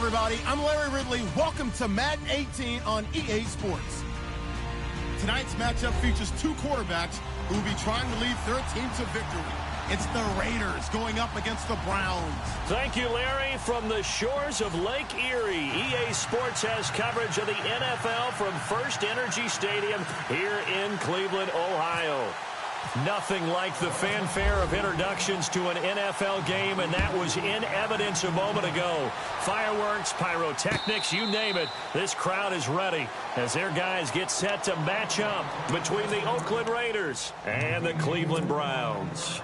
everybody. I'm Larry Ridley. Welcome to Madden 18 on EA Sports. Tonight's matchup features two quarterbacks who will be trying to lead their team to victory. It's the Raiders going up against the Browns. Thank you, Larry. From the shores of Lake Erie, EA Sports has coverage of the NFL from First Energy Stadium here in Cleveland, Ohio. Nothing like the fanfare of introductions to an NFL game, and that was in evidence a moment ago. Fireworks, pyrotechnics, you name it. This crowd is ready as their guys get set to match up between the Oakland Raiders and the Cleveland Browns.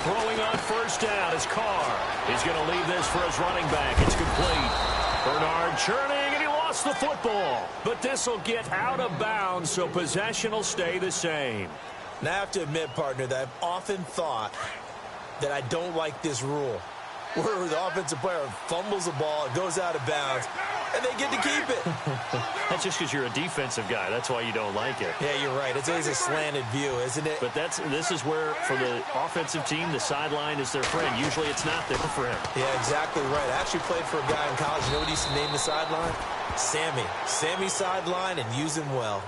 Throwing on first down is Carr. He's going to leave this for his running back. It's complete. Bernard churning, and he lost the football. But this will get out of bounds, so possession will stay the same. Now, I have to admit, partner, that I've often thought that I don't like this rule, where the offensive player fumbles the ball, it goes out of bounds, and they get to keep it. That's just because you're a defensive guy. That's why you don't like it. Yeah, you're right. It's always a slanted view, isn't it? But this is where, for the offensive team, the sideline is their friend. Usually it's not there for him. Yeah, exactly right. I actually played for a guy in college. You know what he used to name the sideline? Sammy. Sammy sideline, and use him well.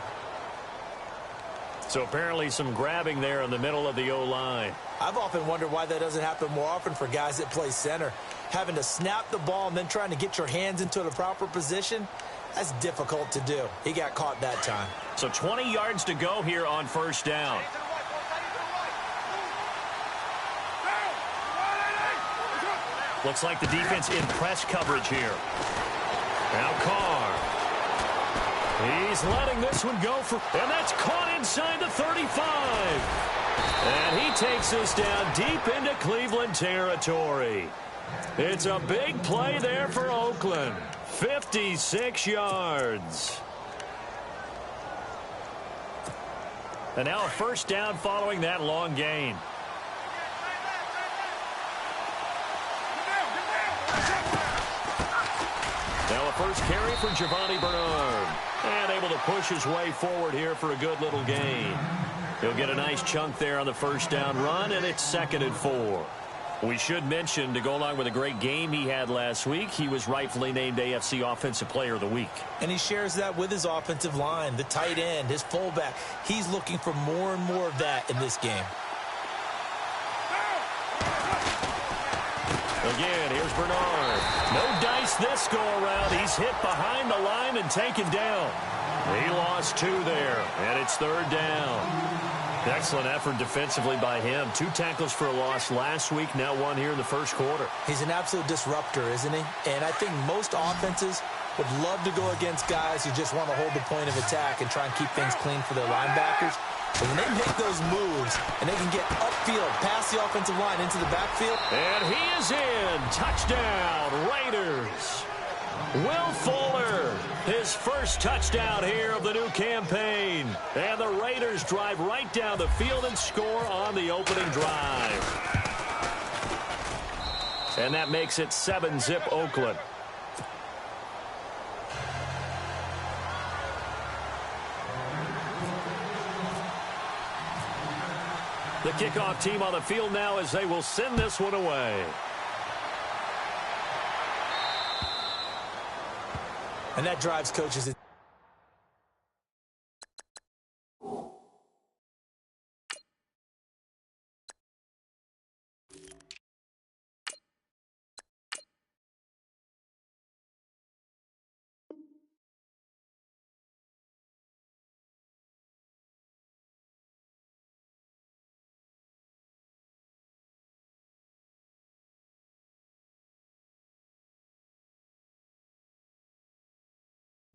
So apparently some grabbing there in the middle of the O-line. I've often wondered why that doesn't happen more often for guys that play center. Having to snap the ball and then trying to get your hands into the proper position, that's difficult to do. He got caught that time. So 20 yards to go here on first down. Looks like the defense in press coverage here. Now Carr. He's letting this one go for, and that's caught inside the 35. And he takes us down deep into Cleveland territory. It's a big play there for Oakland. 56 yards. And now a first down following that long gain. Now a first carry for Giovanni Bernard. And able to push his way forward here for a good little gain. He'll get a nice chunk there on the first down run, and it's 2nd and 4. We should mention, to go along with a great game he had last week, he was rightfully named AFC Offensive Player of the Week. And he shares that with his offensive line, the tight end, his fullback. He's looking for more and more of that in this game. Again, here's Bernard. No dice this go-around. He's hit behind the line and taken down. He lost 2 there, and it's 3rd down. Excellent effort defensively by him. 2 tackles for a loss last week, now 1 here in the first quarter. He's an absolute disruptor, isn't he? And I think most offenses would love to go against guys who just want to hold the point of attack and try and keep things clean for their linebackers. But when they make those moves and they can get upfield past the offensive line into the backfield. And he is in. Touchdown, Raiders. Will Fuller, his first touchdown here of the new campaign. And the Raiders drive right down the field and score on the opening drive. And that makes it 7-zip Oakland. The kickoff team on the field now as they will send this one away. And that drives coaches.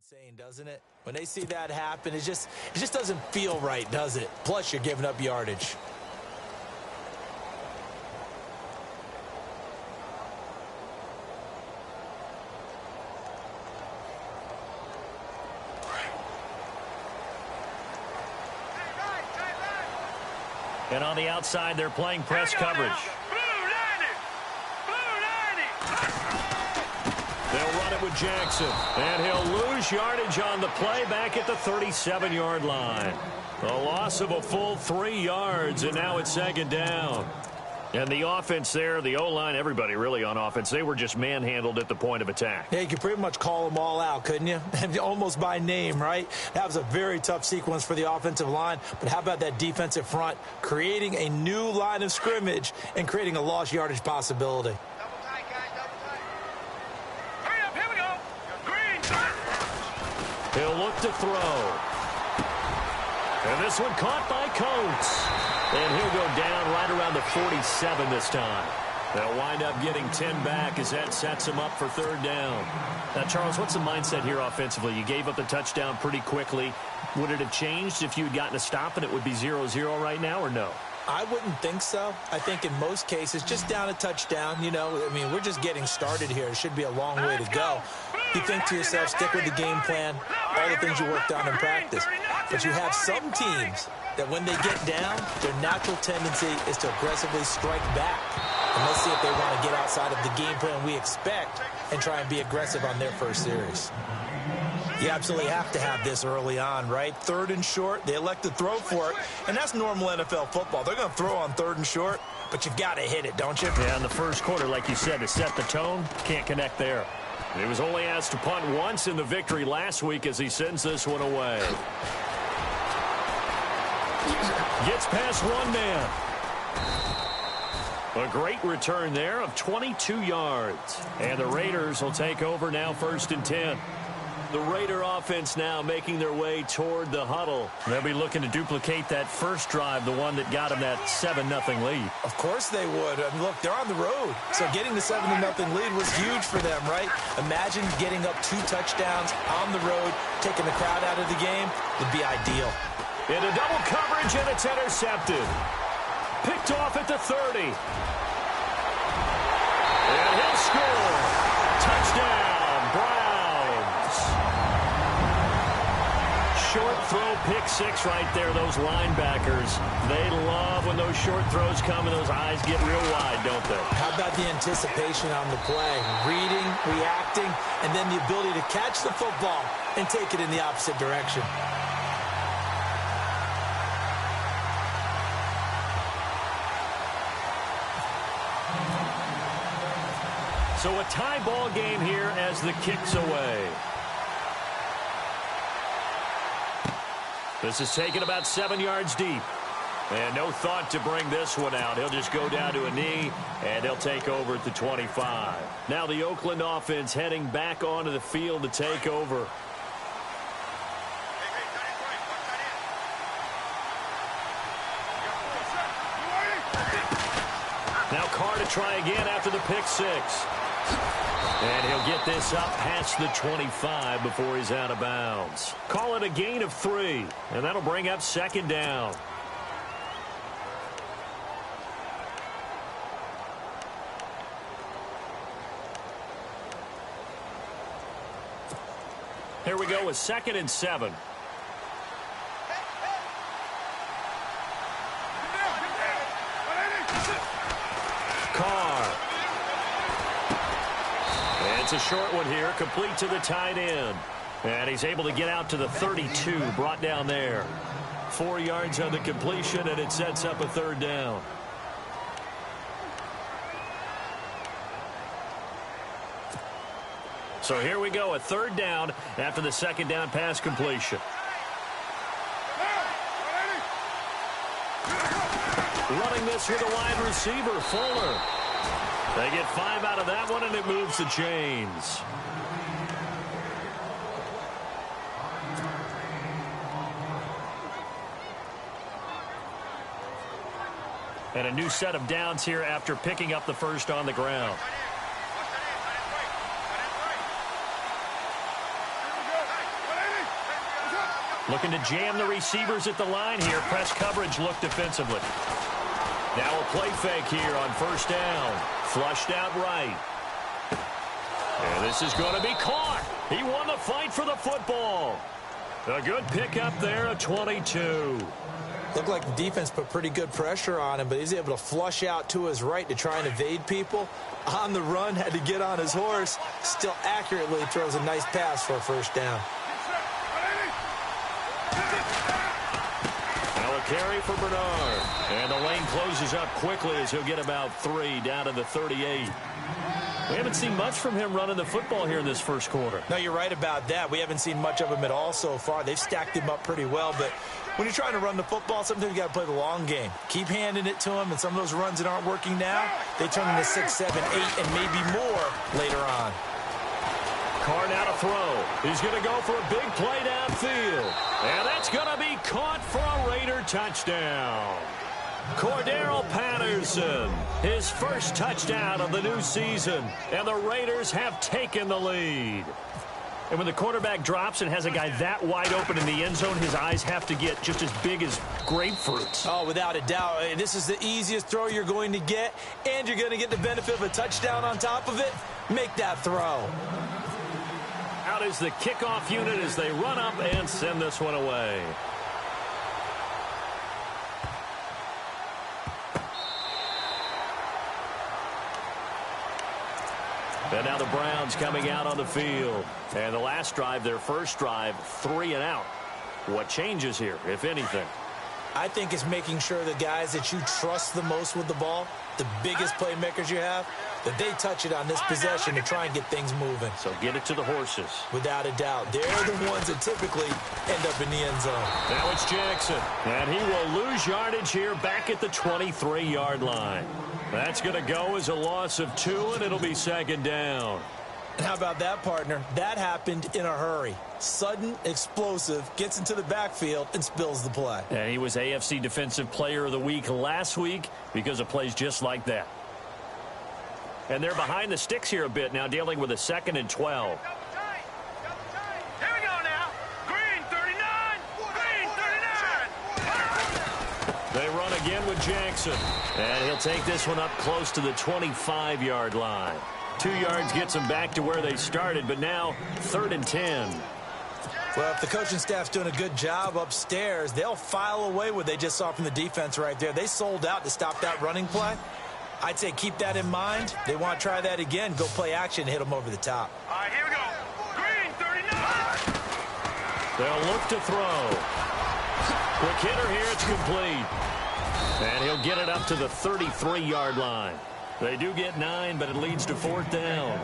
Insane, doesn't it? When they see that happen, it just doesn't feel right, does it? Plus, you're giving up yardage. And on the outside, they're playing press coverage. They'll run it with Jackson. And he'll lose yardage on the play back at the 37-yard line. A loss of a full 3 yards, and now it's second down. And the offense there, the O-line, everybody really on offense, they were just manhandled at the point of attack. Yeah, you could pretty much call them all out, couldn't you? Almost by name, right? That was a very tough sequence for the offensive line. But how about that defensive front creating a new line of scrimmage and creating a lost yardage possibility? Double tight, guys, double tight. Hurry up, here we go. Green. He'll look to throw. And this one caught by Coates. And he'll go down right around the 47 this time. They'll wind up getting 10 back as that sets him up for third down. Now, Charles, what's the mindset here offensively? You gave up the touchdown pretty quickly. Would it have changed if you had gotten a stop and it would be 0-0 right now, or no? I wouldn't think so. I think in most cases, just down a touchdown, you know, I mean, we're just getting started here. It should be a long way to go. You think to yourself, stick with the game plan, all the things you worked on in practice. But you have some teams that when they get down, their natural tendency is to aggressively strike back. And let's see if they want to get outside of the game plan we expect and try and be aggressive on their first series. You absolutely have to have this early on, right? 3rd and short, they elect to throw for it, and that's normal NFL football. They're going to throw on 3rd and short, but you've got to hit it, don't you? Yeah, in the first quarter, like you said, to set the tone, can't connect there. He was only asked to punt once in the victory last week as he sends this one away. Gets past one man. A great return there of 22 yards. And the Raiders will take over now 1st and 10. The Raider offense now making their way toward the huddle. They'll be looking to duplicate that first drive, the one that got them that 7-0 lead. Of course they would. I mean, look, they're on the road. So getting the 7-0 lead was huge for them, right? Imagine getting up 2 touchdowns on the road, taking the crowd out of the game would be ideal. Into double coverage, and it's intercepted. Picked off at the 30. And he'll score. Touchdown, Browns. Short throw, pick 6 right there, those linebackers. They love when those short throws come and those eyes get real wide, don't they? How about the anticipation on the play? Reading, reacting, and then the ability to catch the football and take it in the opposite direction. So a tie ball game here as the kick's away. This is taken about 7 yards deep. And no thought to bring this one out. He'll just go down to a knee, and he'll take over at the 25. Now the Oakland offense heading back onto the field to take over. Now Carr to try again after the pick 6. And he'll get this up past the 25 before he's out of bounds. Call it a gain of 3, and that'll bring up 2nd down. Here we go with 2nd and 7. Carr. It's a short one here, complete to the tight end. And he's able to get out to the 32, brought down there. 4 yards on the completion, and it sets up a 3rd down. So here we go, a 3rd down after the 2nd down pass completion. Running this with a wide receiver, Fuller. They get 5 out of that one, and it moves the chains. And a new set of downs here after picking up the first on the ground. Looking to jam the receivers at the line here. Press coverage look defensively. Now a play fake here on 1st down. Flushed out right. And this is going to be caught. He won the fight for the football. A good pickup there, a 22. Looked like the defense put pretty good pressure on him, but he's able to flush out to his right to try and evade people. On the run, had to get on his horse. Still accurately throws a nice pass for a first down. Now a carry for Bernard. And the lane closes up quickly as he'll get about 3 down to the 38. We haven't seen much from him running the football here in this first quarter. No, you're right about that. We haven't seen much of him at all so far. They've stacked him up pretty well, but when you're trying to run the football, sometimes you got to play the long game. Keep handing it to him, and some of those runs that aren't working now, they turn into 6, 7, 8, and maybe more later on. Carr now to throw. He's going to go for a big play downfield. And that's going to be caught for a Raider touchdown. Cordero Patterson, his first touchdown of the new season, and the Raiders have taken the lead. And when the quarterback drops and has a guy that wide open in the end zone, his eyes have to get just as big as grapefruits. Oh, without a doubt. This is the easiest throw you're going to get, and you're going to get the benefit of a touchdown on top of it. Make that throw. Out is the kickoff unit as they run up and send this one away. And now the Browns coming out on the field. And the last drive, their first drive, 3 and out. What changes here, if anything? I think it's making sure the guys that you trust the most with the ball, the biggest playmakers you have, that they touch it on this possession to try and get things moving. So get it to the horses. Without a doubt. They're the ones that typically end up in the end zone. Now it's Jackson. And he will lose yardage here back at the 23-yard line. That's going to go as a loss of 2, and it'll be second down. And how about that, partner? That happened in a hurry. Sudden, explosive, gets into the backfield, and spills the play. And he was AFC Defensive Player of the Week last week because of plays just like that. And they're behind the sticks here a bit now, dealing with a 2nd and 12. Here we go now. Green 39. Green 39. They run again with Jackson. And he'll take this one up close to the 25-yard line. 2 yards gets them back to where they started, but now 3rd and 10. Well, if the coaching staff's doing a good job upstairs, they'll file away what they just saw from the defense right there. They sold out to stop that running play. I'd say keep that in mind. They want to try that again. Go play action and hit them over the top. All right, here we go. Green 39. They'll look to throw. Quick hitter here. It's complete. And he'll get it up to the 33-yard line. They do get 9, but it leads to 4th down.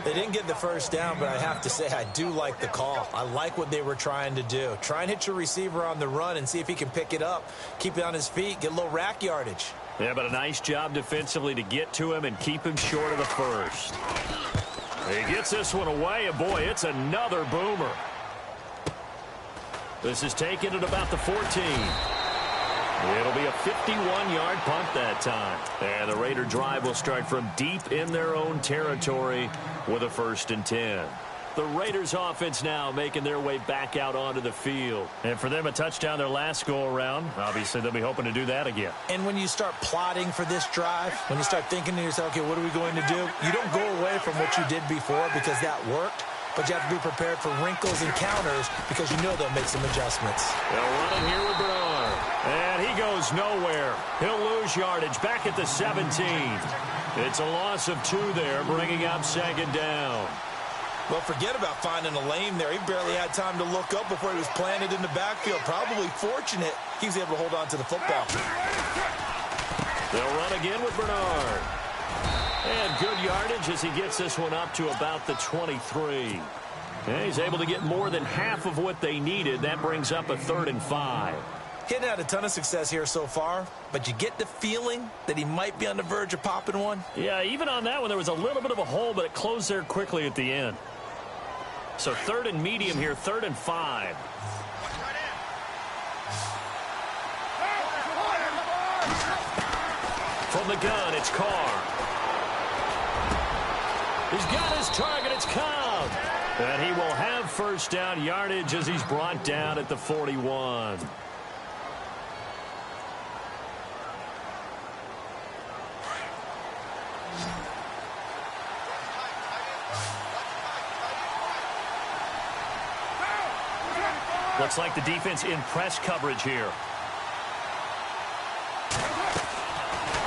They didn't get the first down, but I have to say I do like the call. I like what they were trying to do. Try and hit your receiver on the run and see if he can pick it up, keep it on his feet, get a little rack yardage. Yeah, but a nice job defensively to get to him and keep him short of the first. He gets this one away, and boy, it's another boomer. This is taken at about the 14. It'll be a 51-yard punt that time. And the Raider drive will start from deep in their own territory with a 1st and 10. The Raiders offense now making their way back out onto the field. And for them, a touchdown their last go-around. Obviously, they'll be hoping to do that again. And when you start plotting for this drive, when you start thinking to yourself, okay, what are we going to do? You don't go away from what you did before because that worked. But you have to be prepared for wrinkles and counters because you know they'll make some adjustments. They'll run it here with Bernard. And he goes nowhere. He'll lose yardage back at the 17. It's a loss of 2 there, bringing up 2nd down. Well, forget about finding a lane there. He barely had time to look up before he was planted in the backfield. Probably fortunate he was able to hold on to the football. They'll run again with Bernard. And good yardage as he gets this one up to about the 23. And he's able to get more than half of what they needed. That brings up a 3rd and 5. He hadn't had a ton of success here so far, but you get the feeling that he might be on the verge of popping one. Yeah, even on that one, there was a little bit of a hole, but it closed there quickly at the end. So 3rd and medium here, 3rd and 5. From the gun, it's Carr. He's got his target, it's Cobb. And he will have 1st down yardage as he's brought down at the 41. Looks like the defense in press coverage here.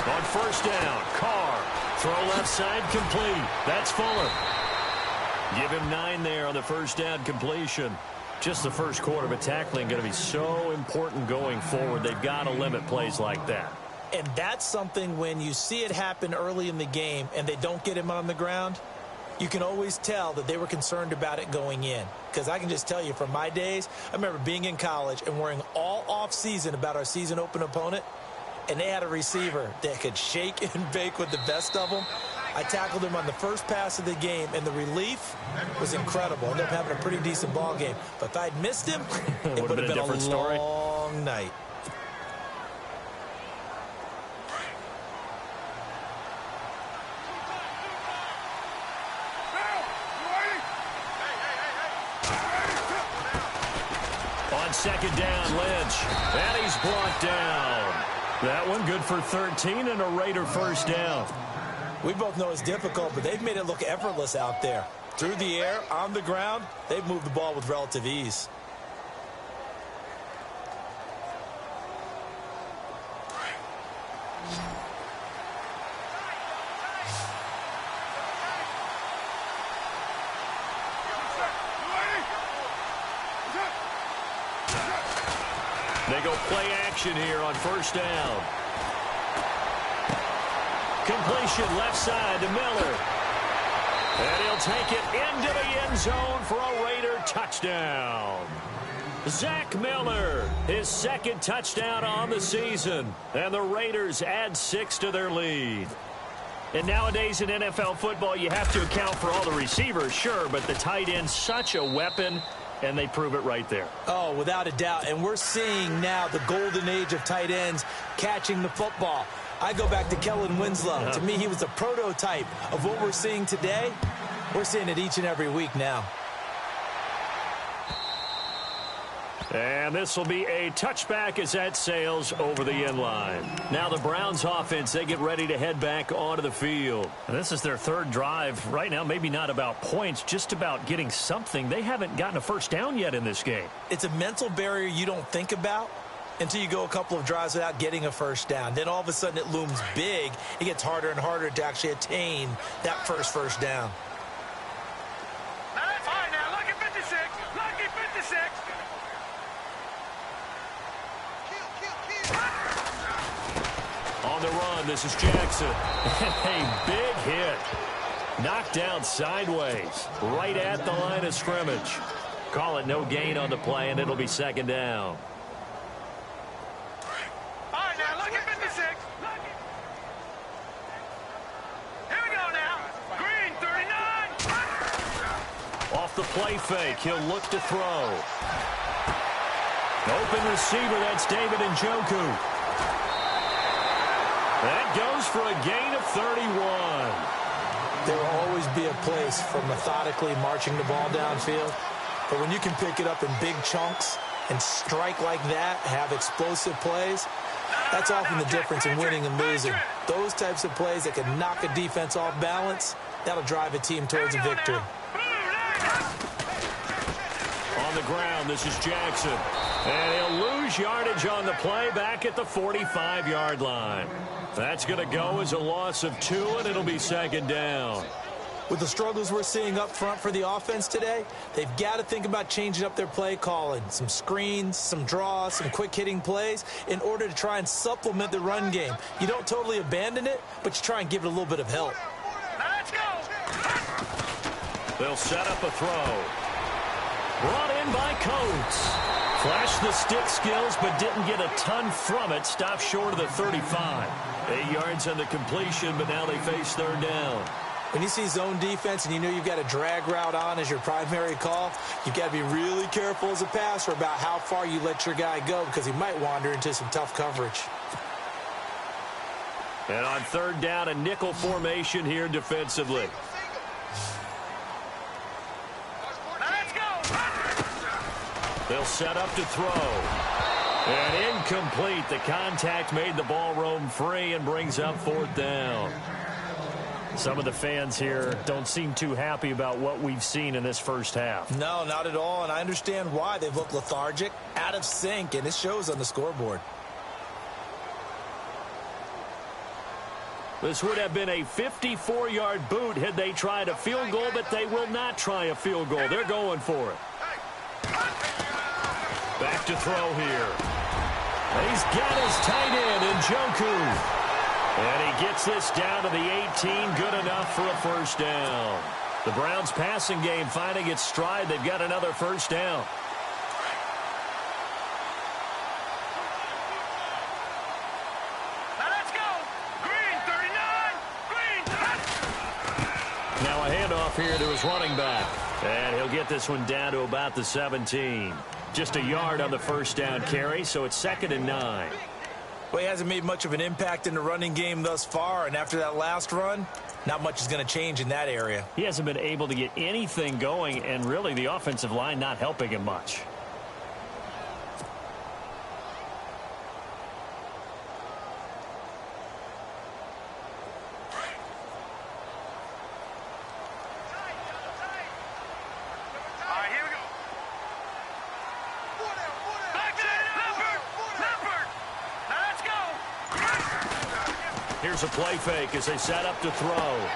On first down, Carr. Throw left side, complete. That's Fuller. Give him 9 there on the first down completion. Just the first quarter, but tackling going to be so important going forward. They've got to limit plays like that. And that's something when you see it happen early in the game and they don't get him on the ground, you can always tell that they were concerned about it going in. Because I can just tell you from my days, I remember being in college and worrying all off-season about our season open opponent, and they had a receiver that could shake and bake with the best of them. I tackled him on the first pass of the game, and the relief was incredible. Ended up having a pretty decent ball game. But if I'd missed him, it would have been a different story. Long night. On second down, Lynch. And he's brought down. That one good for 13 and a Raider first down. We both know it's difficult, but they've made it look effortless out there. Through the air, on the ground, they've moved the ball with relative ease. They go play action here on first down. Completion left side to Miller. And he'll take it into the end zone for a Raider touchdown. Zach Miller, his second touchdown on the season. And the Raiders add 6 to their lead. And nowadays in NFL football, you have to account for all the receivers, sure, but the tight end's such a weapon, and they prove it right there. Oh, without a doubt. And we're seeing now the golden age of tight ends catching the football. I go back to Kellen Winslow. To me, he was the prototype of what we're seeing today. We're seeing it each and every week now. And this will be a touchback as that sails over the end line. Now the Browns offense, they get ready to head back onto the field. And this is their third drive. Right now, maybe not about points, just about getting something. They haven't gotten a first down yet in this game. It's a mental barrier you don't think about until you go a couple of drives without getting a first down. Then all of a sudden it looms big. It gets harder and harder to actually attain that first down. That's fine now. Lucky 56. Lucky 56. On the run, this is Jackson. A big hit. Knocked down sideways, right at the line of scrimmage. Call it no gain on the play, and it'll be second down. All right now. Lucky 56. Lucky. Here we go now. Green 39. Off the play fake, he'll look to throw. Open receiver, that's David Njoku. That goes for a gain of 31. There will always be a place for methodically marching the ball downfield. But when you can pick it up in big chunks and strike like that, have explosive plays, that's often the difference in winning and losing. Those types of plays that can knock a defense off balance, that'll drive a team towards a victory. On the ground, this is Jackson. And he'll lose yardage on the play back at the 45-yard line. That's going to go as a loss of 2, and it'll be second down. With the struggles we're seeing up front for the offense today, they've got to think about changing up their play calling. Some screens, some draws, some quick-hitting plays in order to try and supplement the run game. You don't totally abandon it, but you try and give it a little bit of help. Let's go. They'll set up a throw. Brought in by Coates. Flashed the stick skills, but didn't get a ton from it. Stopped short of the 35. 8 yards on the completion, but now they face third down. When you see zone defense and you know you've got a drag route on as your primary call, you've got to be really careful as a passer about how far you let your guy go because he might wander into some tough coverage. And on third down, a nickel formation here defensively. Let's go. They'll set up to throw. And incomplete. The contact made the ball roam free and brings up fourth down. Some of the fans here don't seem too happy about what we've seen in this first half. No, not at all, and I understand why. They've looked lethargic, out of sync, and it shows on the scoreboard. This would have been a 54-yard boot had they tried a field goal, but they will not try a field goal. They're going for it. Back to throw here. He's got his tight end in Njoku. And he gets this down to the 18, good enough for a first down. The Browns passing game finding its stride. They've got another first down. Now let's go. Green 39. Green. Now a handoff here to his running back. And he'll get this one down to about the 17. Just a yard on the first down carry, so it's 2nd and 9. Well, he hasn't made much of an impact in the running game thus far, and after that last run, not much is going to change in that area. He hasn't been able to get anything going, and really the offensive line not helping him much. Here's a play fake as they set up to throw.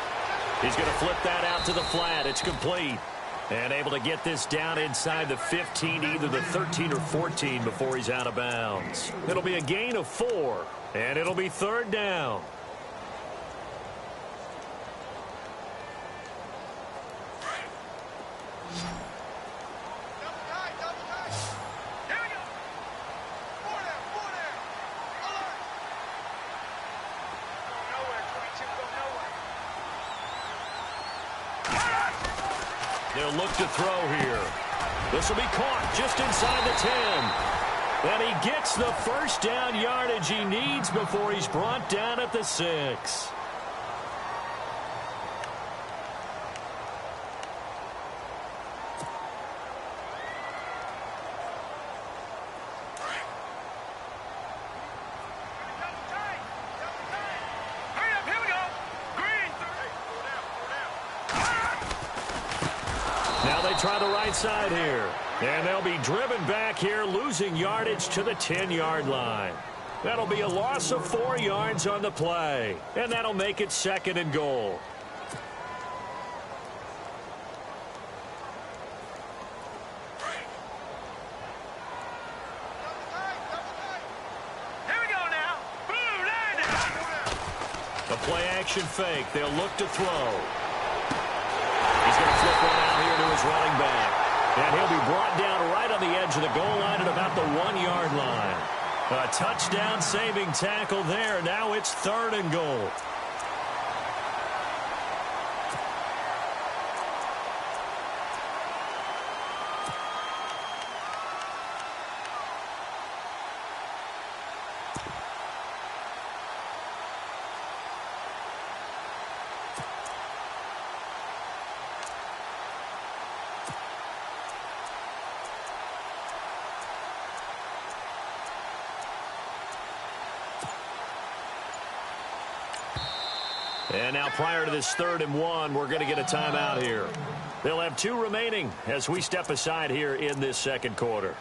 He's going to flip that out to the flat. It's complete. And able to get this down inside the 15, either the 13 or 14 before he's out of bounds. It'll be a gain of 4, and it'll be 3rd down. They'll look to throw here. This will be caught just inside the 10. And he gets the first down yardage he needs before he's brought down at the 6. Try the right side here. And they'll be driven back here, losing yardage to the 10-yard line. That'll be a loss of 4 yards on the play. And that'll make it 2nd and goal. Here we go now. Boom, A play action fake. They'll look to throw. He's going to flip one out here to his running back. And he'll be brought down right on the edge of the goal line at about the 1-yard line. A touchdown-saving tackle there. Now it's 3rd and goal. And now prior to this 3rd and 1, we're going to get a timeout here. They'll have 2 remaining as we step aside here in this 2nd quarter.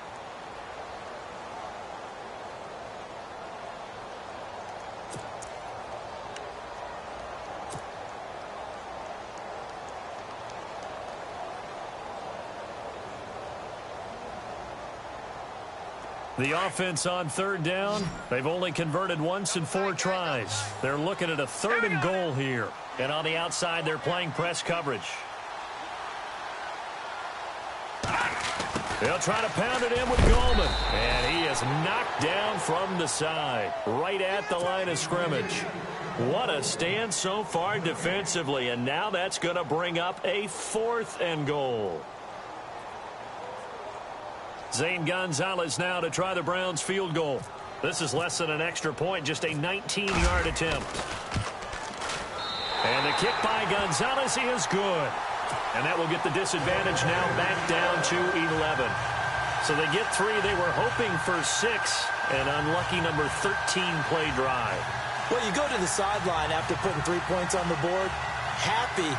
The offense on 3rd down, they've only converted once in 4 tries. They're looking at a 3rd and goal here. And on the outside, they're playing press coverage. They'll try to pound it in with Goldman. And he is knocked down from the side, right at the line of scrimmage. What a stand so far defensively. And now that's going to bring up a 4th and goal. Zane Gonzalez now to try the Browns field goal. This is less than an extra point, just a 19-yard attempt. And the kick by Gonzalez is good. And that will get the disadvantage now back down to 11. So they get 3. They were hoping for 6. An unlucky number 13 play drive. Well, you go to the sideline after putting 3 points on the board. happy,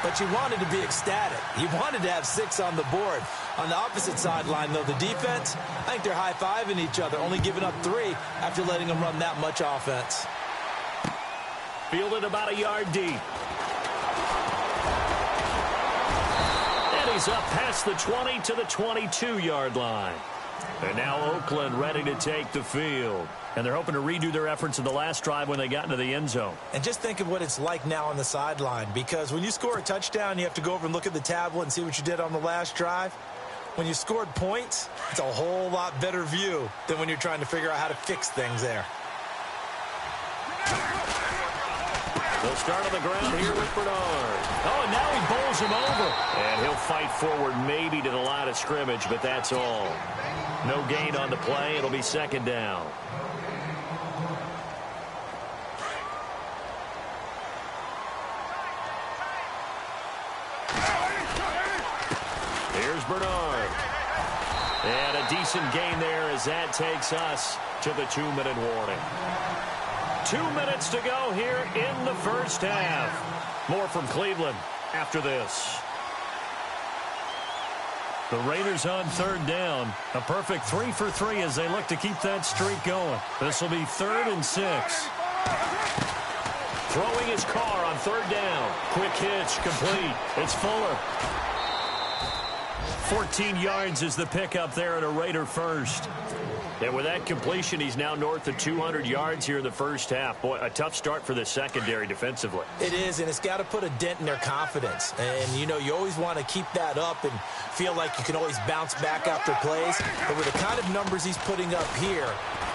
but you wanted to be ecstatic. You wanted to have 6 on the board. On the opposite sideline, though, the defense, I think they're high-fiving each other, only giving up 3 after letting them run that much offense. Fielded about a yard deep. And he's up past the 20 to the 22-yard line. And now Oakland ready to take the field. And they're hoping to redo their efforts in the last drive when they got into the end zone. And just think of what it's like now on the sideline, because when you score a touchdown, you have to go over and look at the tablet and see what you did on the last drive. When you scored points, it's a whole lot better view than when you're trying to figure out how to fix things there. They'll start on the ground here with Bernard. Oh, and now he bowls him over. And he'll fight forward maybe to the line of scrimmage, but that's all. No gain on the play. It'll be second down. Here's Bernard. And a decent gain there as that takes us to the 2-minute warning. 2 minutes to go here in the first half. More from Cleveland after this. The Raiders on third down. A perfect 3 for 3 as they look to keep that streak going. This will be 3rd and 6. Throwing his car on third down. Quick hitch, complete. It's Fuller. 14 yards is the pickup there at a Raider first. And with that completion, he's now north of 200 yards here in the first half. Boy, a tough start for the secondary defensively. It is, and it's got to put a dent in their confidence. And, you know, you always want to keep that up and feel like you can always bounce back after plays. But with the kind of numbers he's putting up here,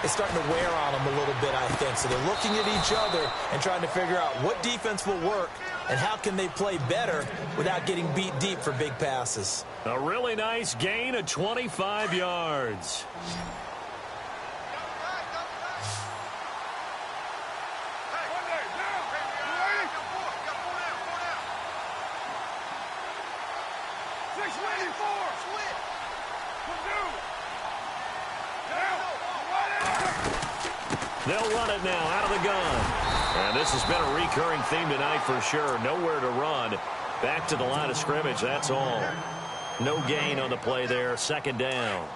it's starting to wear on them a little bit, I think. So they're looking at each other and trying to figure out what defense will work and how can they play better without getting beat deep for big passes. A really nice gain of 25 yards. They'll run it now out of the gun. And this has been a recurring theme tonight for sure. Nowhere to run. Back to the line of scrimmage, that's all. No gain on the play there. Second down.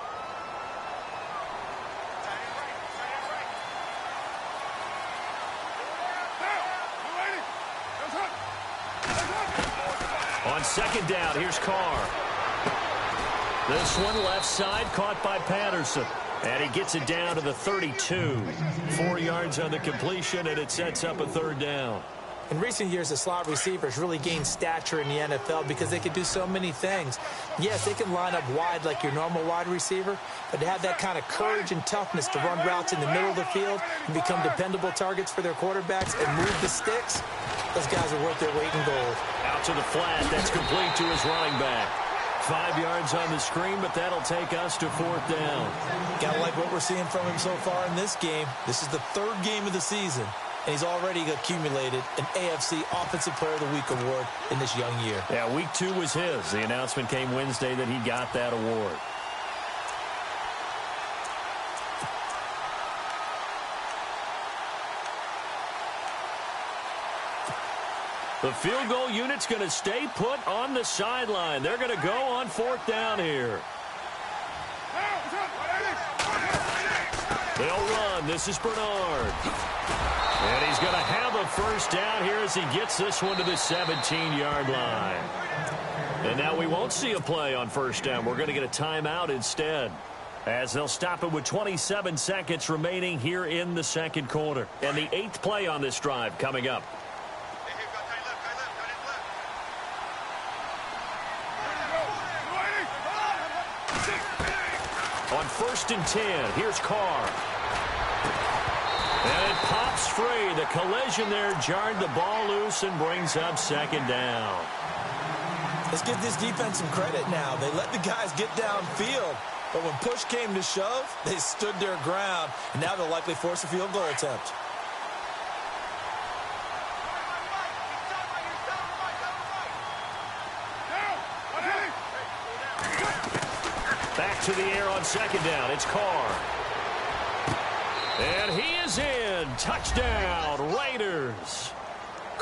On second down, here's Carr. This one left side caught by Patterson. And he gets it down to the 32. 4 yards on the completion, and it sets up a third down. In recent years, the slot receivers really gained stature in the NFL because they can do so many things. Yes, they can line up wide like your normal wide receiver, but to have that kind of courage and toughness to run routes in the middle of the field and become dependable targets for their quarterbacks and move the sticks, those guys are worth their weight in gold. Out to the flat. That's complete to his running back. 5 yards on the screen, but that'll take us to fourth down. Gotta like what we're seeing from him so far in this game. This is the 3rd game of the season, and he's already accumulated an AFC Offensive Player of the Week award in this young year. Yeah, week 2 was his. The announcement came Wednesday that he got that award. The field goal unit's going to stay put on the sideline. They're going to go on fourth down here. They'll run. This is Bernard. And he's going to have a first down here as he gets this one to the 17-yard line. And now we won't see a play on first down. We're going to get a timeout instead, as they'll stop it with 27 seconds remaining here in the second quarter. And the 8th play on this drive coming up. On 1st and 10, here's Carr. And it pops free. The collision there jarred the ball loose and brings up second down. Let's give this defense some credit now. They let the guys get downfield, but when push came to shove, they stood their ground, and now they'll likely force a field goal attempt. Back to the air on second down. It's Carr. And he is in. Touchdown, Raiders.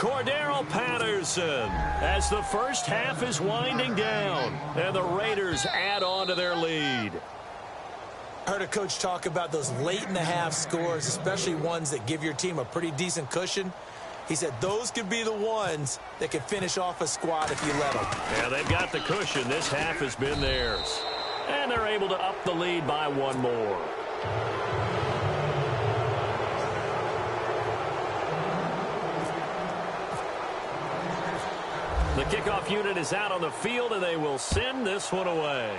Cordero Patterson, as the first half is winding down, and the Raiders add on to their lead. I heard a coach talk about those late-in-the-half scores, especially ones that give your team a pretty decent cushion. He said those could be the ones that can finish off a squad if you let them. Yeah, they've got the cushion. This half has been theirs. And they're able to up the lead by one more. The kickoff unit is out on the field, and they will send this one away.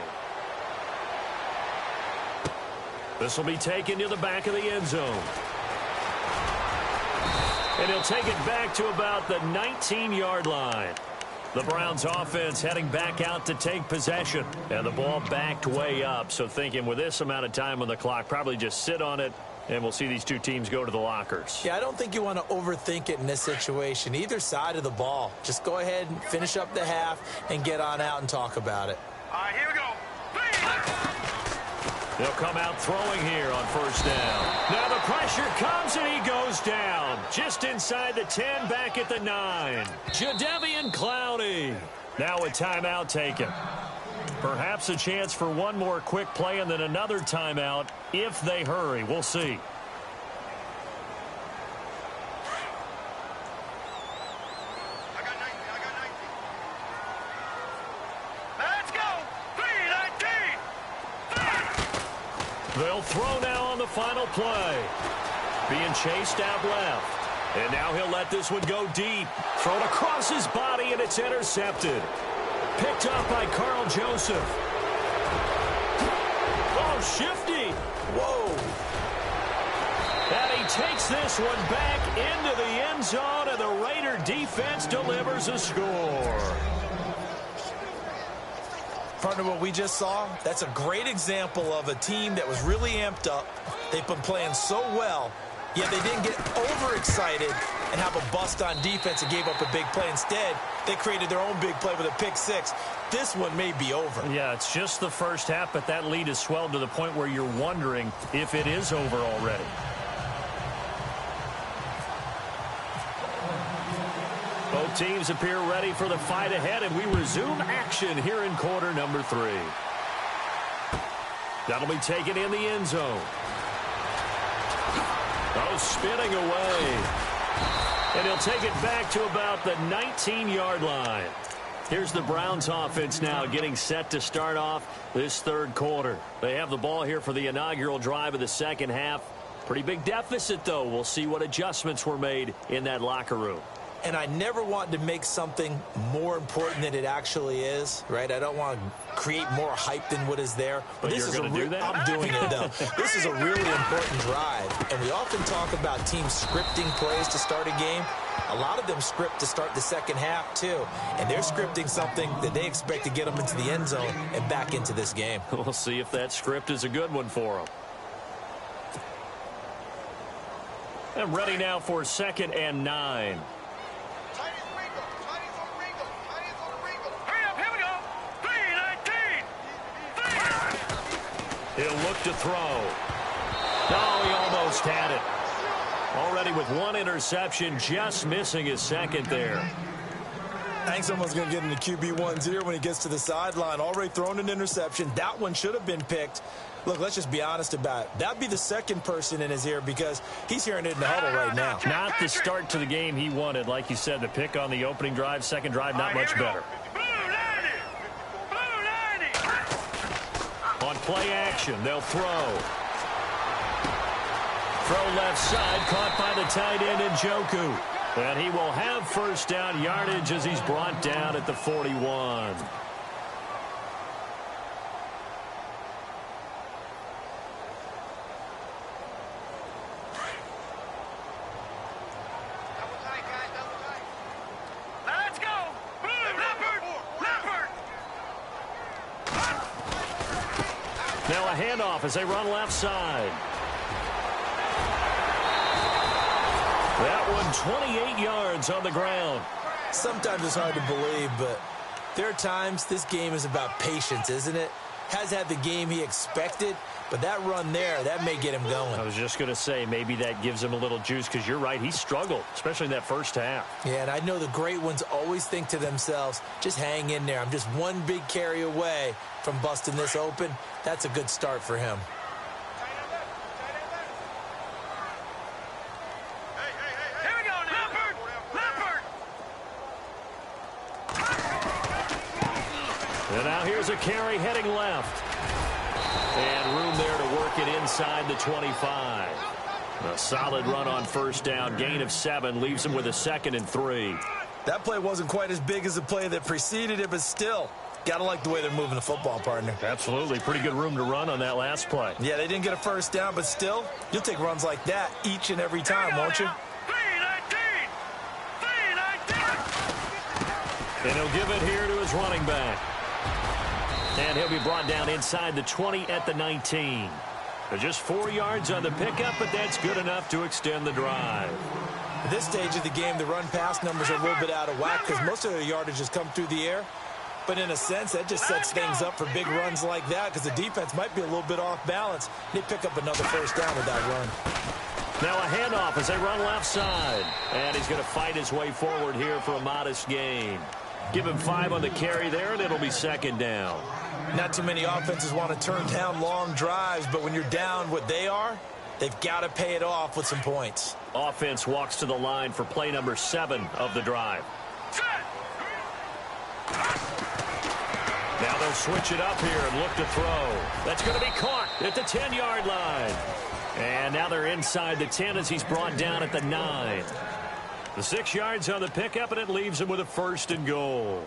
This will be taken to the back of the end zone. And he'll take it back to about the 19-yard line. The Browns offense heading back out to take possession. And the ball backed way up. So thinking with this amount of time on the clock, probably just sit on it, and we'll see these two teams go to the lockers. Yeah, I don't think you want to overthink it in this situation. Either side of the ball. Just go ahead and finish up the half and get on out and talk about it. All right, here we go. They'll come out throwing here on first down. Now the pressure comes, and he goes down. Just inside the 10, back at the 9. Jadeveon Clowney. Now a timeout taken. Perhaps a chance for one more quick play and then another timeout if they hurry. We'll see. I got 19. Let's go. 3-19. They'll throw now on the final play. Being chased out left. And now he'll let this one go deep. Thrown across his body, and it's intercepted. Picked up by Carl Joseph. Oh, shifty. Whoa. And he takes this one back into the end zone, and the Raider defense delivers a score. Partner, what we just saw, that's a great example of a team that was really amped up. They've been playing so well, yet they didn't get overexcited and have a bust on defense and gave up a big play. Instead, they created their own big play with a pick six. This one may be over. Yeah, it's just the first half, but that lead has swelled to the point where you're wondering if it is over already. Both teams appear ready for the fight ahead, and we resume action here in quarter number 3. That'll be taken in the end zone. Oh, spinning away. And he'll take it back to about the 19-yard line. Here's the Browns offense now getting set to start off this third quarter. They have the ball here for the inaugural drive of the second half. Pretty big deficit, though. We'll see what adjustments were made in that locker room. And I never want to make something more important than it actually is, right? I don't want to create more hype than what is there. But this is going to do that? I'm doing it, though. This is a really important drive. And we often talk about teams scripting plays to start a game. A lot of them script to start the second half, too. And they're scripting something that they expect to get them into the end zone and back into this game. We'll see if that script is a good one for them. And ready now for 2nd and 9. He'll look to throw. Oh, he almost had it. Already with one interception, just missing his second there. I think someone's going to get into QB1's ear when he gets to the sideline. Already thrown an interception. That one should have been picked. Look, let's just be honest about it. That'd be the second person in his ear because he's hearing it in the huddle right now. Not the start to the game he wanted. Like you said, the pick on the opening drive, second drive, not much better. On play action, they'll throw. Throw left side, caught by the tight end Njoku. And he will have first down yardage as he's brought down at the 41. Let's go. Leopard. Now a handoff as they run left side. That one 28 yards on the ground. Sometimes it's hard to believe, but there are times this game is about patience, isn't it? has had the game he expected, but that run there, that may get him going. I was just going to say, maybe that gives him a little juice, because you're right, he struggled, especially in that first half. Yeah, and I know the great ones always think to themselves, just hang in there. I'm just one big carry away from busting this open. That's a good start for him. Here we go now. Leopard! And now here's a carry heading left. And room there to work it inside the 25. A solid run on first down. Gain of 7 leaves him with a 2nd and 3. That play wasn't quite as big as the play that preceded it, but still, gotta like the way they're moving the football, partner. Absolutely. Pretty good room to run on that last play. Yeah, they didn't get a first down, but still, you'll take runs like that each and every time, won't you? 3-19! And he'll give it here to his running back. And he'll be brought down inside the 20 at the 19. Just 4 yards on the pickup, but that's good enough to extend the drive. At this stage of the game, the run-pass numbers are a little bit out of whack because most of the yardage has come through the air. But in a sense, that just sets things up for big runs like that because the defense might be a little bit off balance. They pick up another first down with that run. Now a handoff as they run left side. And he's going to fight his way forward here for a modest gain. Give him 5 on the carry there, and it'll be 2nd down. Not too many offenses want to turn down long drives, but when you're down what they are, they've got to pay it off with some points. Offense walks to the line for play number 7 of the drive. Now they'll switch it up here and look to throw. That's going to be caught at the 10-yard line. And now they're inside the 10 as he's brought down at the 9. The 6 yards on the pickup, and it leaves him with a 1st and goal.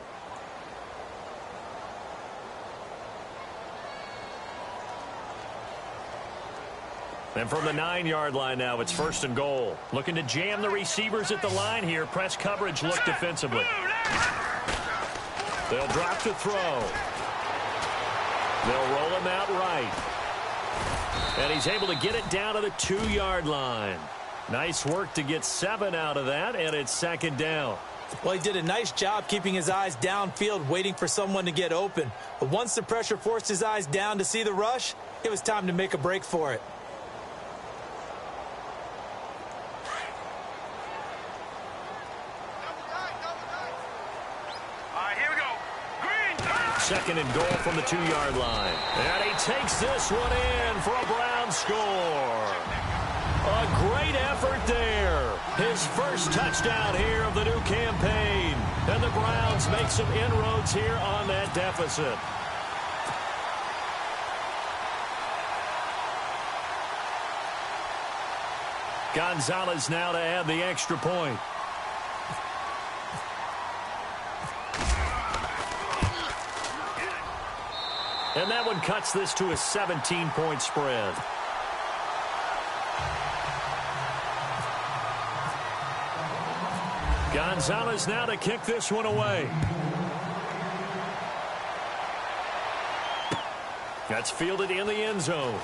And from the 9-yard line now, it's 1st and goal. Looking to jam the receivers at the line here. Press coverage look defensively. They'll drop to throw. They'll roll him out right. And he's able to get it down to the 2-yard line. Nice work to get 7 out of that, and it's 2nd down. Well, he did a nice job keeping his eyes downfield, waiting for someone to get open. But once the pressure forced his eyes down to see the rush, it was time to make a break for it. Here we go. Green. 2nd and goal from the 2-yard line. And he takes this one in for a Brown score. A great effort there. His first touchdown here of the new campaign. And the Browns make some inroads here on that deficit. Gonzalez now to add the extra point. And that one cuts this to a 17-point spread. Gonzalez now to kick this one away. That's fielded in the end zone.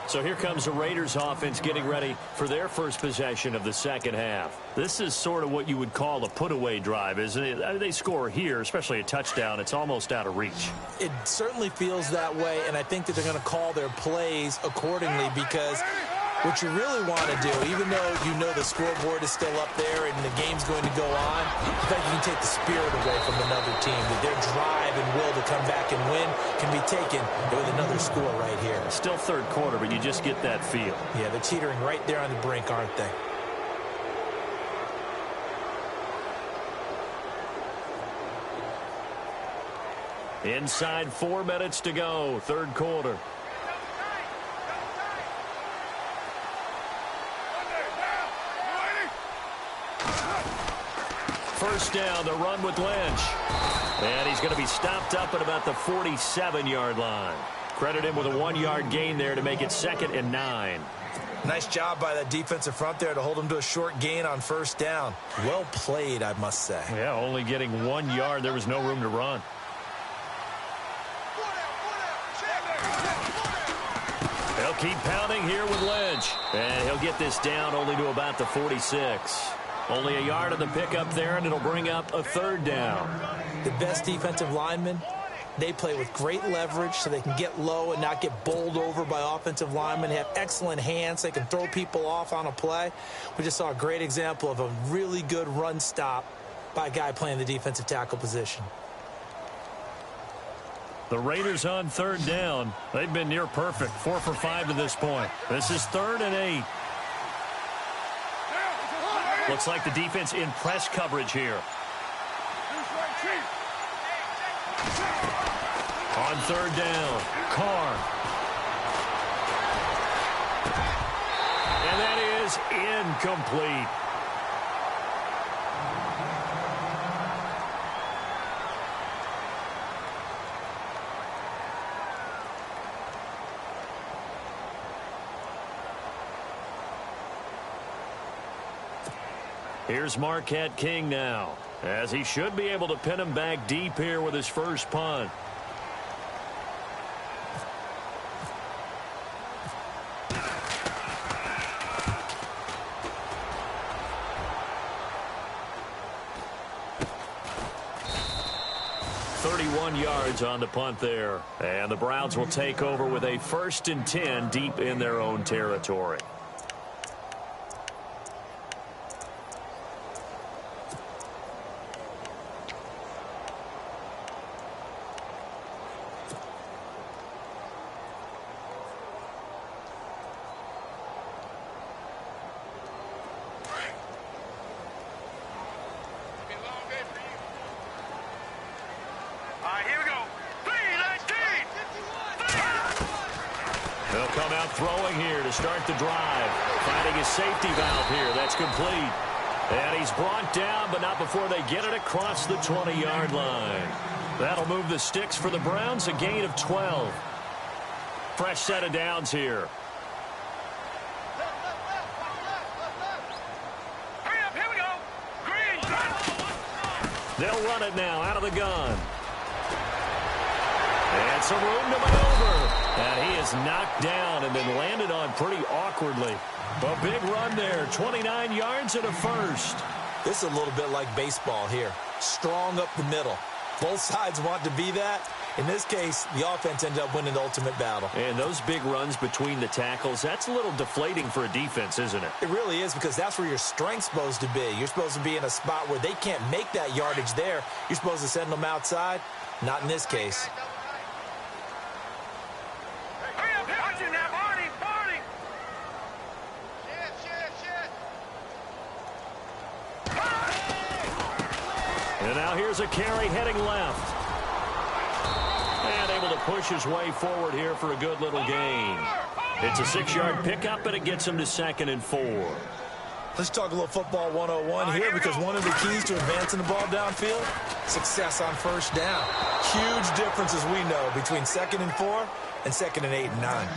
So here comes the Raiders offense getting ready for their first possession of the second half. This is sort of what you would call a put-away drive, isn't it? I mean, they score here, especially a touchdown. It's almost out of reach. It certainly feels that way, and I think that they're going to call their plays accordingly because what you really want to do, even though you know the scoreboard is still up there and the game's going to go on, I think you can take the spirit away from another team, that their drive and will to come back and win can be taken with another score right here. Still third quarter, but you just get that feel. Yeah, they're teetering right there on the brink, aren't they? Inside 4 minutes to go, third quarter. First down, the run with Lynch. And he's going to be stopped up at about the 47-yard line. Credit him with a 1-yard gain there to make it 2nd and 9. Nice job by that defensive front there to hold him to a short gain on first down. Well played, I must say. Yeah, only getting 1 yard. There was no room to run. They'll keep pounding here with Lynch. And he'll get this down only to about the 46. Only a yard of the pickup there, and it'll bring up a third down. The best defensive linemen, they play with great leverage so they can get low and not get bowled over by offensive linemen. They have excellent hands. They can throw people off on a play. We just saw a great example of a really good run stop by a guy playing the defensive tackle position. The Raiders on third down. They've been near perfect, 4 for 5 to this point. This is 3rd and 8. Looks like the defense in press coverage here. On third down, Carr. And that is incomplete. Here's Marquette King now, as he should be able to pin him back deep here with his first punt. Yards on the punt there, and the Browns will take over with a 1st and 10 deep in their own territory. Throwing here to start the drive. Finding his safety valve here. That's complete. And he's brought down, but not before they get it across the 20-yard line. That'll move the sticks for the Browns, a gain of 12. Fresh set of downs here. Hurry up, here we go. Green. They'll run it now out of the gun. And some room to maneuver. And he is knocked down and then landed on pretty awkwardly. A big run there, 29 yards and a first. This is a little bit like baseball here. Strong up the middle. Both sides want to be that. In this case, the offense ended up winning the ultimate battle. And those big runs between the tackles, that's a little deflating for a defense, isn't it? It really is, because that's where your strength's supposed to be. You're supposed to be in a spot where they can't make that yardage there. You're supposed to send them outside. Not in this case. And now here's a carry heading left. And able to push his way forward here for a good little gain. It's a 6-yard pickup, and it gets him to 2nd and 4. Let's talk a little football 101 here, because one of the keys to advancing the ball downfield, success on first down. Huge difference, as we know, between 2nd and 4 and 2nd and 8 and 9.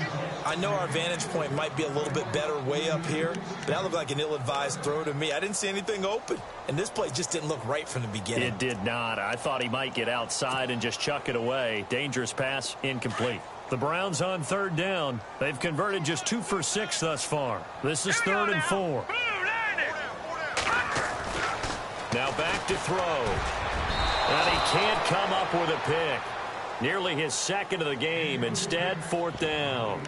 I know our vantage point might be a little bit better way up here, but that looked like an ill-advised throw to me. I didn't see anything open, and this play just didn't look right from the beginning. It did not. I thought he might get outside and just chuck it away. Dangerous pass, incomplete. The Browns on third down. They've converted just 2 for 6 thus far. This is 3rd and 4. Now back to throw. And he can't come up with a pick. Nearly his 2nd of the game. Instead, 4th down.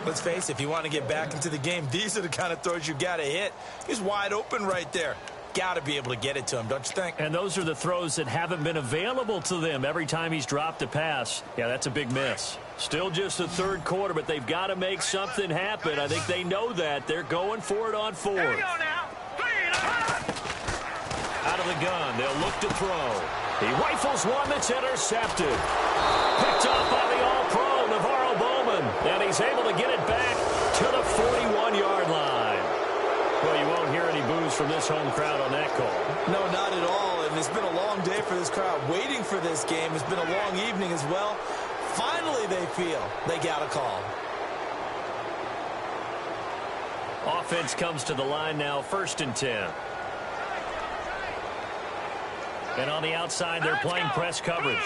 Let's face it, if you want to get back into the game, these are the kind of throws you got to hit. He's wide open right there. Got to be able to get it to him, don't you think? And those are the throws that haven't been available to them every time he's dropped a pass. Yeah, that's a big miss. Still just the 3rd quarter, but they've got to make something happen. I think they know that. They're going for it on 4th. Out of the gun, they'll look to throw. He rifles one that's intercepted. Picked up by the All-Pro, Navarro Bowman. And he's able to get it back to the 41-yard line. Well, you won't hear any boos from this home crowd on that call. No, not at all. And it's been a long day for this crowd waiting for this game. It's been a long evening as well. Finally, they feel they got a call. Offense comes to the line now, 1st and 10. And on the outside, they're playing press coverage.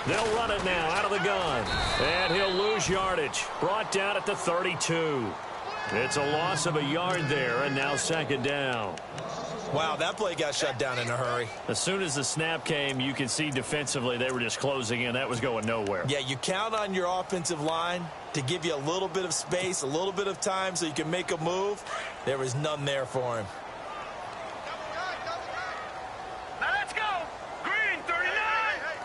They'll run it now out of the gun. And he'll lose yardage. Brought down at the 32. It's a loss of a yard there, and now second down. Wow, that play got shut down in a hurry. As soon as the snap came, you can see defensively they were just closing in. That was going nowhere. Yeah, you count on your offensive line to give you a little bit of space, a little bit of time so you can make a move. There was none there for him. Now let's go. Green 39.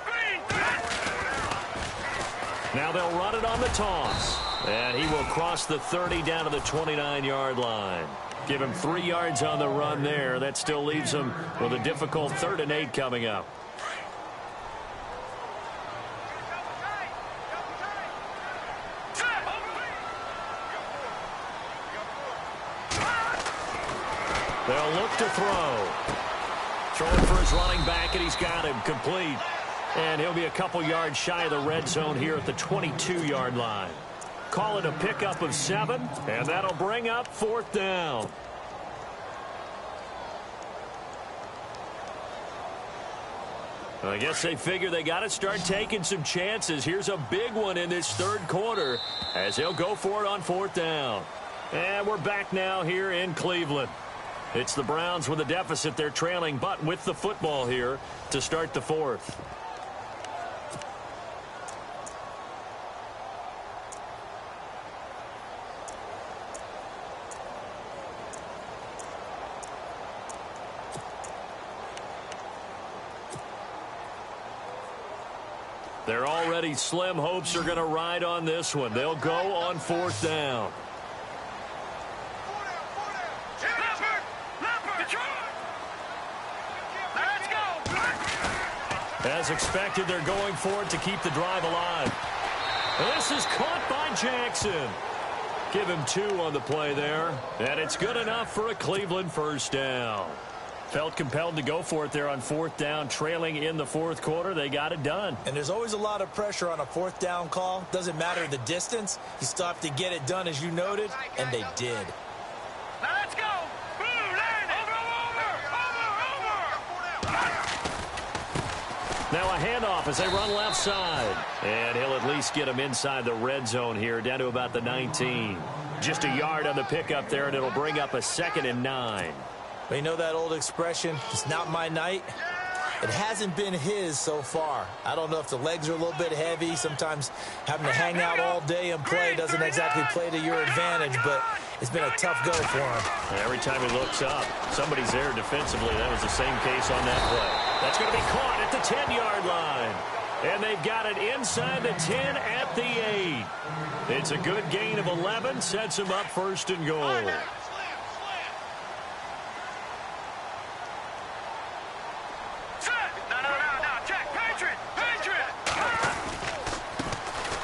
Green 39. Now they'll run it on the toss. And he will cross the 30 down to the 29-yard line. Give him 3 yards on the run there. That still leaves him with a difficult 3rd and 8 coming up. They'll look to throw. Throwing for his running back, and he's got him complete. And he'll be a couple yards shy of the red zone here at the 22-yard line. Call it a pickup of 7, and that'll bring up 4th down. I guess they figure they got to start taking some chances. Here's a big one in this 3rd quarter as he'll go for it on 4th down. And we're back now here in Cleveland. It's the Browns with a deficit. They're trailing, but with the football here to start the 4th. They're already slim hopes are going to ride on this one. They'll go on 4th down. As expected, they're going for it to keep the drive alive. This is caught by Jackson. Give him 2 on the play there. And it's good enough for a Cleveland 1st down. Felt compelled to go for it there on 4th down, trailing in the 4th quarter. They got it done. And there's always a lot of pressure on a 4th down call. Doesn't matter the distance. You still have to get it done, as you noted, and they did. Now let's go. Blue line. Over. Now a handoff as they run left side. And he'll at least get him inside the red zone here, down to about the 19. Just a yard on the pickup there, and it'll bring up a 2nd and 9. But you know that old expression, it's not my night? It hasn't been his so far. I don't know if the legs are a little bit heavy. Sometimes having to hang out all day and play doesn't exactly play to your advantage, but it's been a tough go for him. Every time he looks up, somebody's there defensively. That was the same case on that play. That's going to be caught at the 10-yard line. And they've got it inside the 10 at the 8. It's a good gain of 11, sets him up 1st and goal.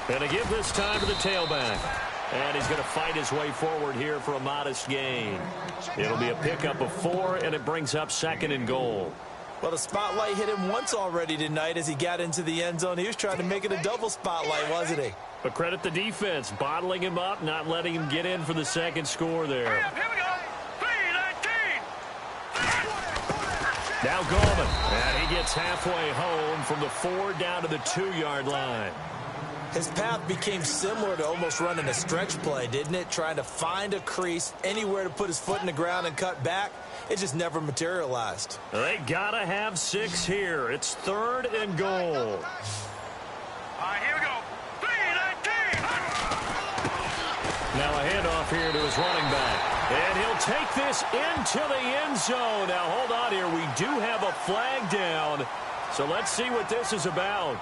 And to give this time to the tailback. And he's going to fight his way forward here for a modest gain. It'll be a pickup of 4, and it brings up 2nd and goal. Well, the spotlight hit him once already tonight as he got into the end zone. He was trying to make it a double spotlight, wasn't he? But credit the defense, bottling him up, not letting him get in for the 2nd score there. Here we go. 3-19. Now Gallman. And he gets halfway home from the 4 down to the 2-yard line. His path became similar to almost running a stretch play, didn't it? Trying to find a crease, anywhere to put his foot in the ground and cut back. It just never materialized. They gotta have 6 here. It's 3rd and goal. All right, here we go. 3-19. Now a handoff here to his running back. And he'll take this into the end zone. Now hold on here. We do have a flag down. So let's see what this is about.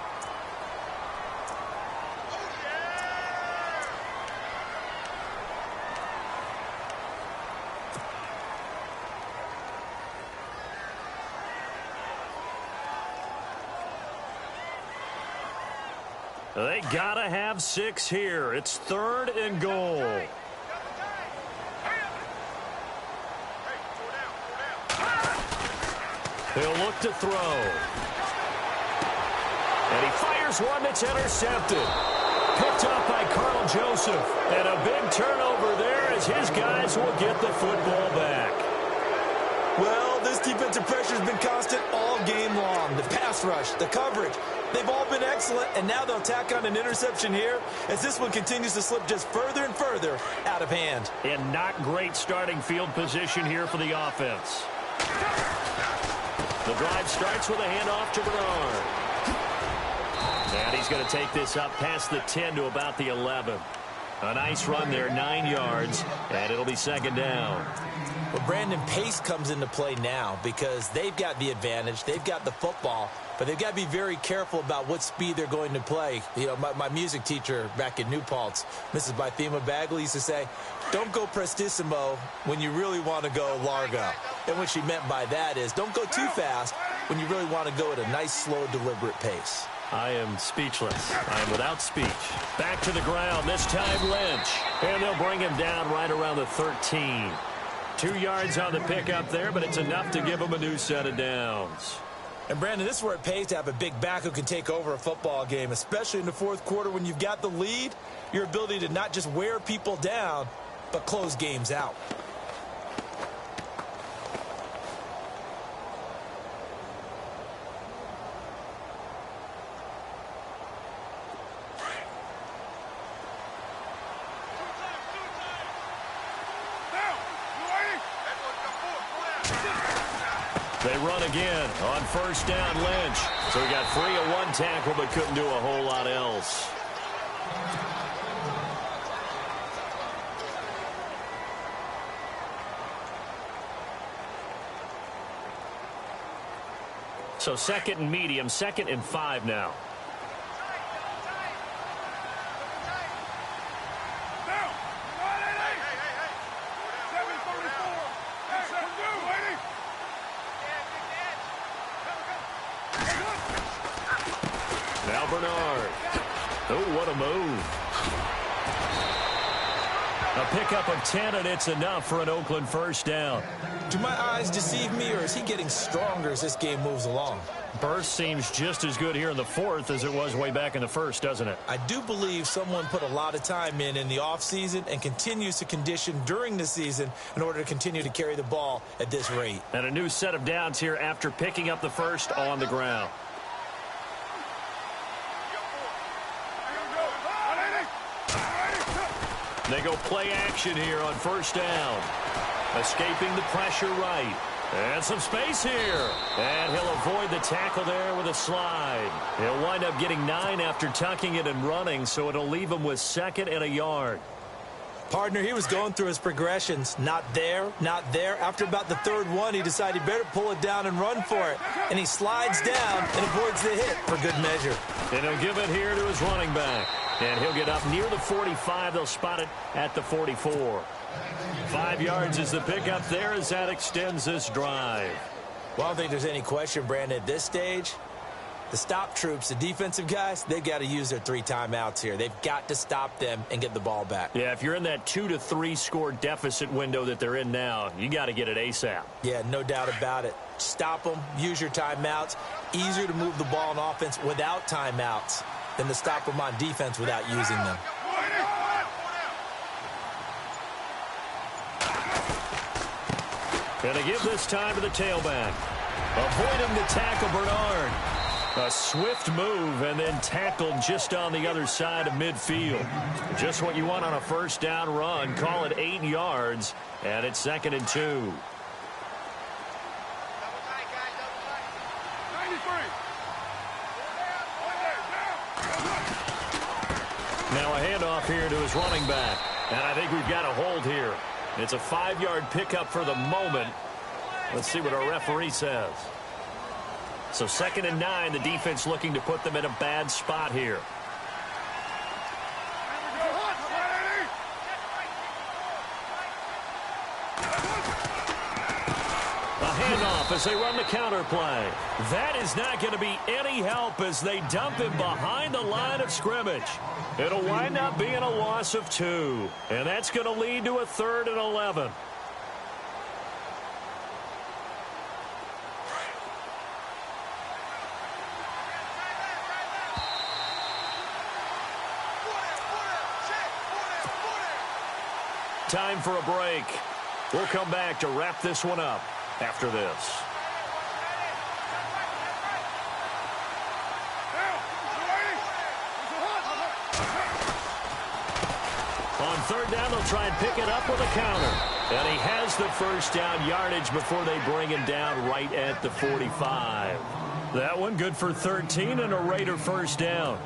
They gotta have 6 here. It's 3rd and goal. He'll look to throw. And he fires one that's intercepted. Picked up by Carl Joseph. And a big turnover there as his guys will get the football back. Well, this defensive pressure has been constant all game long. The pass pass rush, the coverage. They've all been excellent, and now they'll tack on an interception here as this one continues to slip just further and further out of hand. And not great starting field position here for the offense. The drive starts with a handoff to Bernard. And he's going to take this up past the 10 to about the 11. A nice run there, 9 yards, and it'll be second down. Well, Brandon, pace comes into play now because they've got the advantage. They've got the football, but they've got to be very careful about what speed they're going to play. You know, my music teacher back in New Paltz, Mrs. Bythema Bagley, used to say, don't go prestissimo when you really want to go largo. And what she meant by that is don't go too fast when you really want to go at a nice, slow, deliberate pace. I am speechless. I am without speech. Back to the ground, this time Lynch. And they'll bring him down right around the 13. 2 yards on the pickup there, but it's enough to give him a new set of downs. And, Brandon, this is where it pays to have a big back who can take over a football game, especially in the fourth quarter when you've got the lead, your ability to not just wear people down, but close games out. They run again on first down, Lynch. So he got free of one tackle but couldn't do a whole lot else. So second and medium, 2nd and 5 now. Now Bernard. Oh, what a move. A pickup of 10, and it's enough for an Oakland first down. Do my eyes deceive me, or is he getting stronger as this game moves along? Burst seems just as good here in the fourth as it was way back in the first, doesn't it? I do believe someone put a lot of time in the offseason and continues to condition during the season in order to continue to carry the ball at this rate. And a new set of downs here after picking up the first on the ground. They go play action here on first down. Escaping the pressure right. And some space here. And he'll avoid the tackle there with a slide. He'll wind up getting 9 after tucking it and running, so it'll leave him with 2nd and a yard. Partner, he was going through his progressions. Not there, not there. After about the 3rd one, he decided he better pull it down and run for it. And he slides down and avoids the hit for good measure. And he'll give it here to his running back. And he'll get up near the 45. They'll spot it at the 44. 5 yards is the pickup there as that extends this drive. Well, I don't think there's any question, Brandon, at this stage. The stop troops, the defensive guys, they've got to use their 3 timeouts here. They've got to stop them and get the ball back. Yeah, if you're in that 2 to 3 score deficit window that they're in now, you got to get it ASAP. Yeah, no doubt about it. Stop them, use your timeouts. Easier to move the ball on offense without timeouts than to stop them on defense without using them. And they give this time to the tailback. Avoiding the tackle, Bernard. A swift move and then tackled just on the other side of midfield. Just what you want on a first down run. Call it 8 yards, and it's 2nd and 2. Now a handoff here to his running back. And I think we've got a hold here. It's a 5-yard pickup for the moment. Let's see what our referee says. So 2nd and 9, the defense looking to put them in a bad spot here. A handoff as they run the counter play. That is not going to be any help as they dump him behind the line of scrimmage. It'll wind up being a loss of 2. And that's going to lead to a 3rd and 11. Time for a break. We'll come back to wrap this one up after this. third down, they'll try and pick it up with a counter. And he has the first down yardage before they bring him down right at the 45. That one good for 13 and a Raider first down.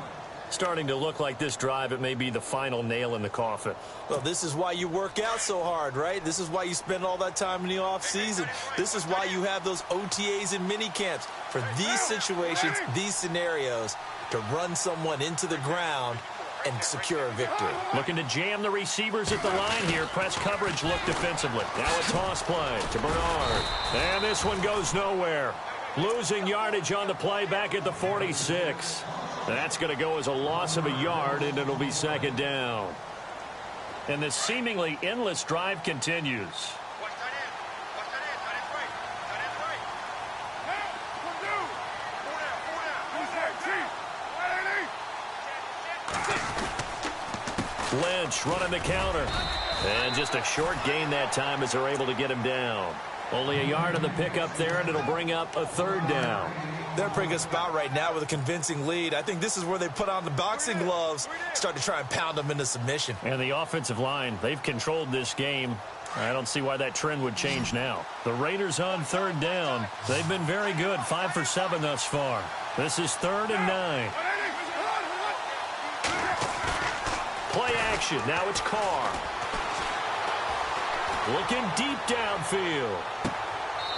Starting to look like this drive, it may be the final nail in the coffin. Well, this is why you work out so hard, right? This is why you spend all that time in the offseason. This is why you have those OTAs and mini camps. For these situations, these scenarios, to run someone into the ground and secure a victory. Looking to jam the receivers at the line here. Press coverage look defensively. Now a toss play to Bernard. And this one goes nowhere. Losing yardage on the play back at the 46. That's going to go as a loss of a yard, and it'll be second down. And this seemingly endless drive continues. Lynch running the counter. And just a short gain that time as they're able to get him down. Only a yard on the pickup there, and it'll bring up a third down. They're in a pretty good spot right now with a convincing lead. I think this is where they put on the boxing gloves, start to try and pound them into submission. And the offensive line, they've controlled this game. I don't see why that trend would change now. The Raiders on third down. They've been very good, 5 for 7 thus far. This is 3rd and 9. Play action. Now it's Carr. Looking deep downfield.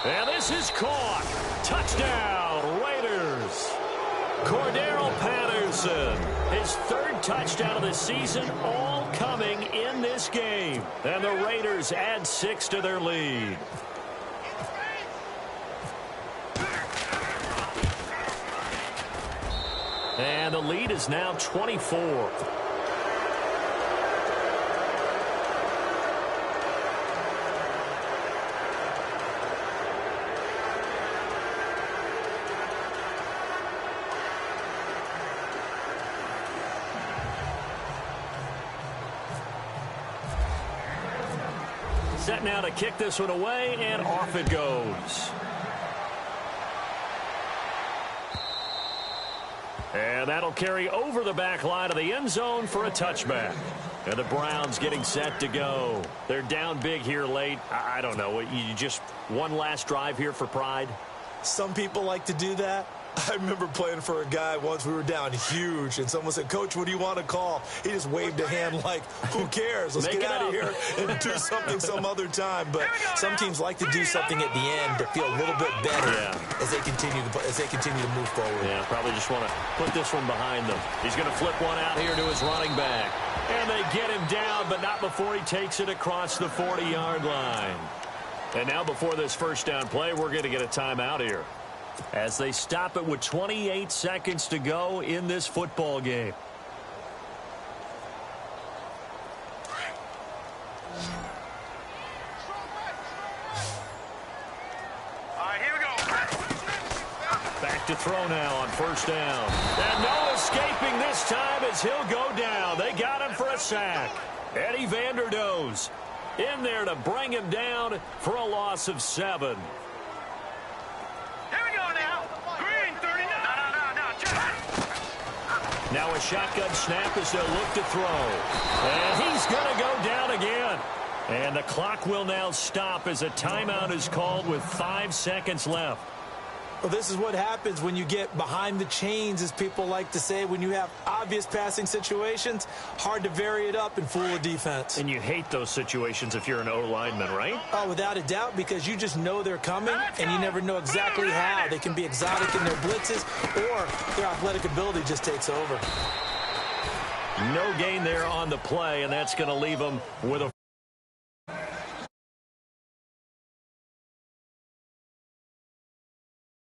And this is caught. Touchdown, Raiders. Cordero Patterson, his 3rd touchdown of the season, all coming in this game. And the Raiders add 6 to their lead. And the lead is now 24. Set now to kick this one away, and off it goes. And that'll carry over the back line of the end zone for a touchback. And the Browns getting set to go. They're down big here late. I don't know. You just one last drive here for pride? Some people like to do that. I remember playing for a guy once. We were down huge, and someone said, "Coach, what do you want to call?" He just waved a hand like, who cares? Let's get out of here and do something some other time. But some teams like to do something at the end to feel a little bit better as they continue to move forward. Yeah, probably just want to put this one behind them. He's going to flip one out here to his running back. And they get him down, but not before he takes it across the 40-yard line. And now before this first down play, we're going to get a timeout here, as they stop it with 28 seconds to go in this football game. All right, here we go. Back to throw now on first down. And no escaping this time as he'll go down. They got him for a sack. Eddie Vanderdoes in there to bring him down for a loss of 7. Now a shotgun snap as they'll look to throw. And he's going to go down again. And the clock will now stop as a timeout is called with 5 seconds left. Well, this is what happens when you get behind the chains, as people like to say. When you have obvious passing situations, hard to vary it up and fool a defense. And you hate those situations if you're an O-lineman, right? Oh, without a doubt, because you just know they're coming, and you never know exactly how. They can be exotic in their blitzes, or their athletic ability just takes over. No gain there on the play, and that's going to leave them with a